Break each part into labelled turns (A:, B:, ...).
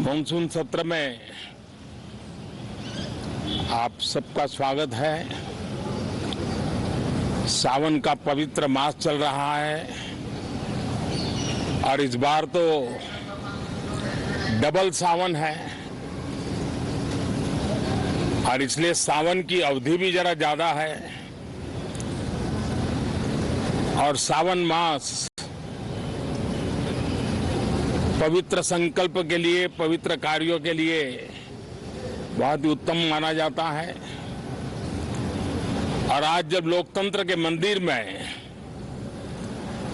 A: Monsoon सत्र में आप सबका स्वागत है। सावन का पवित्र मास चल रहा है और इस बार तो डबल सावन है और इसलिए सावन की अवधि भी जरा ज्यादा है और सावन मास पवित्र संकल्प के लिए, पवित्र कार्यों के लिए बहुत ही उत्तम माना जाता है। और आज जब लोकतंत्र के मंदिर में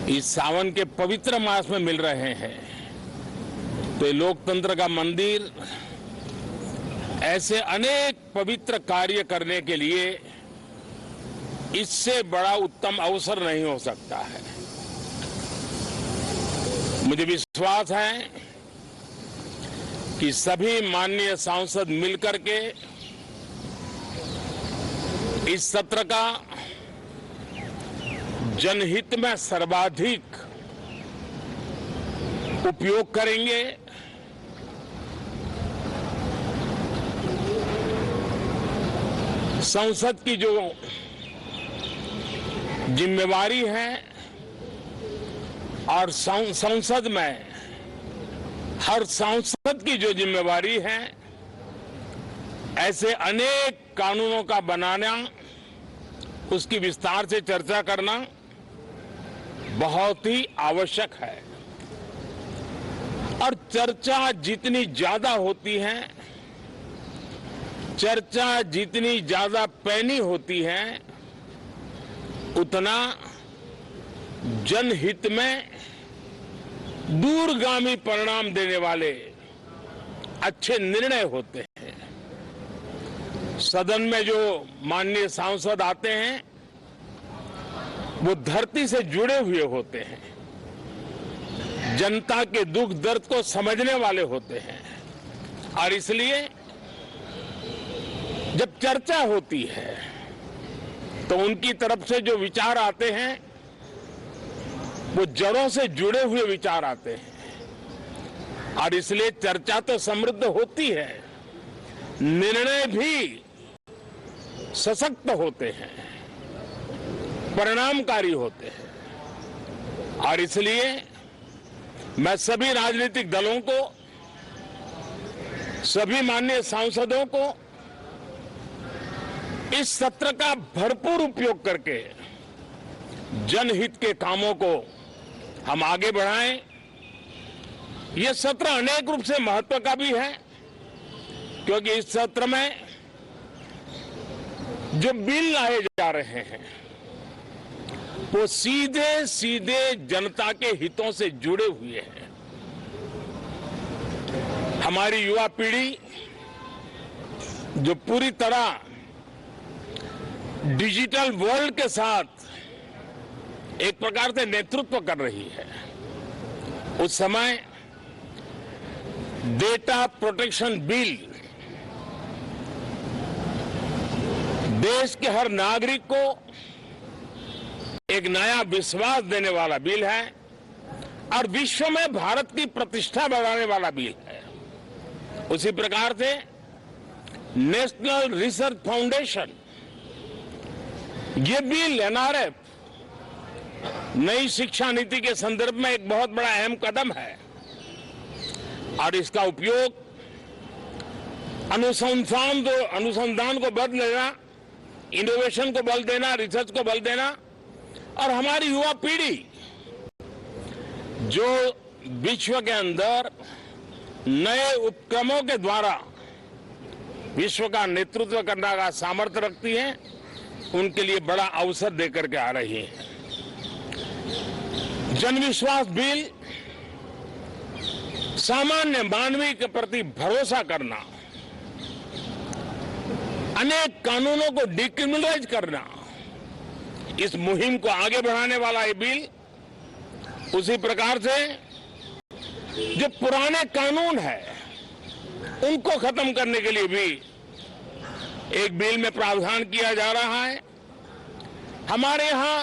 A: इस सावन के पवित्र मास में मिल रहे हैं तो लोकतंत्र का मंदिर ऐसे अनेक पवित्र कार्य करने के लिए इससे बड़ा उत्तम अवसर नहीं हो सकता है। मुझे विश्वास है कि सभी माननीय सांसद मिलकर के इस सत्र का जनहित में सर्वाधिक उपयोग करेंगे। संसद की जो जिम्मेवारी है और संसद में हर सांसद की जो जिम्मेवारी है, ऐसे अनेक कानूनों का बनाना, उसकी विस्तार से चर्चा करना बहुत ही आवश्यक है। और चर्चा जितनी ज्यादा होती है, चर्चा जितनी ज्यादा पैनी होती है, उतना जनहित में दूरगामी परिणाम देने वाले अच्छे निर्णय होते हैं। सदन में जो माननीय सांसद आते हैं वो धरती से जुड़े हुए होते हैं, जनता के दुख दर्द को समझने वाले होते हैं और इसलिए जब चर्चा होती है तो उनकी तरफ से जो विचार आते हैं वो जड़ों से जुड़े हुए विचार आते हैं और इसलिए चर्चा तो समृद्ध होती है, निर्णय भी सशक्त होते हैं, परिणामकारी होते हैं। और इसलिए मैं सभी राजनीतिक दलों को, सभी माननीय सांसदों को इस सत्र का भरपूर उपयोग करके जनहित के कामों को हम आगे बढ़ाएं। यह सत्र अनेक रूप से महत्व का भी है क्योंकि इस सत्र में जो बिल लाए जा रहे हैं वो सीधे सीधे जनता के हितों से जुड़े हुए हैं। हमारी युवा पीढ़ी जो पूरी तरह डिजिटल वर्ल्ड के साथ एक प्रकार से नेतृत्व कर रही है, उस समय डेटा प्रोटेक्शन बिल देश के हर नागरिक को एक नया विश्वास देने वाला बिल है और विश्व में भारत की प्रतिष्ठा बढ़ाने वाला बिल है। उसी प्रकार से नेशनल रिसर्च फाउंडेशन, ये बिल एनआरएफ, नई शिक्षा नीति के संदर्भ में एक बहुत बड़ा अहम कदम है और इसका उपयोग अनुसंधान को बल देना, इनोवेशन को बल देना, रिसर्च को बल देना और हमारी युवा पीढ़ी जो विश्व के अंदर नए उपक्रमों के द्वारा विश्व का नेतृत्व करने का सामर्थ्य रखती है, उनके लिए बड़ा अवसर देकर के आ रही है। जनविश्वास बिल सामान्य मानवीय के प्रति भरोसा करना, अनेक कानूनों को डिक्रिमिनलाइज करना, इस मुहिम को आगे बढ़ाने वाला ये बिल, उसी प्रकार से जो पुराने कानून है उनको खत्म करने के लिए भी एक बिल में प्रावधान किया जा रहा है। हमारे यहां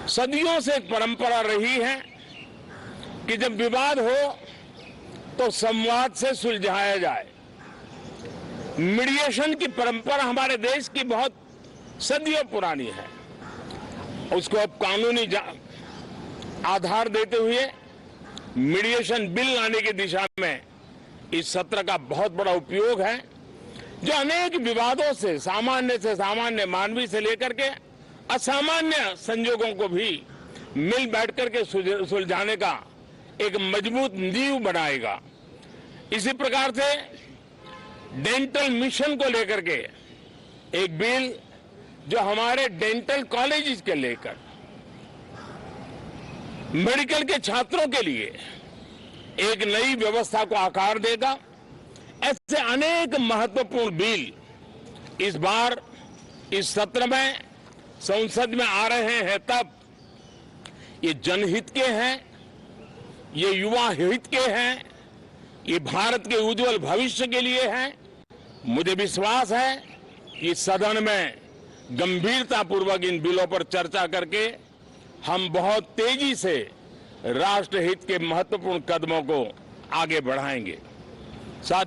A: सदियों से एक परंपरा रही है कि जब विवाद हो तो संवाद से सुलझाया जाए। मीडिएशन की परंपरा हमारे देश की बहुत सदियों पुरानी है। उसको अब कानूनी आधार देते हुए मीडिएशन बिल लाने की दिशा में इस सत्र का बहुत बड़ा उपयोग है, जो अनेक विवादों से सामान्य मानवीय से लेकर के असामान्य संजोगों को भी मिल बैठ करके सुलझाने का एक मजबूत नींव बनाएगा। इसी प्रकार से डेंटल मिशन को लेकर के एक बिल जो हमारे डेंटल कॉलेजेस के लेकर मेडिकल के छात्रों के लिए एक नई व्यवस्था को आकार देगा। ऐसे अनेक महत्वपूर्ण बिल इस बार इस सत्र में संसद में आ रहे हैं। तब ये जनहित के हैं, ये युवा हित के हैं, ये भारत के उज्जवल भविष्य के लिए हैं। मुझे विश्वास है कि सदन में गंभीरतापूर्वक इन बिलों पर चर्चा करके हम बहुत तेजी से राष्ट्रहित के महत्वपूर्ण कदमों को आगे बढ़ाएंगे। साथ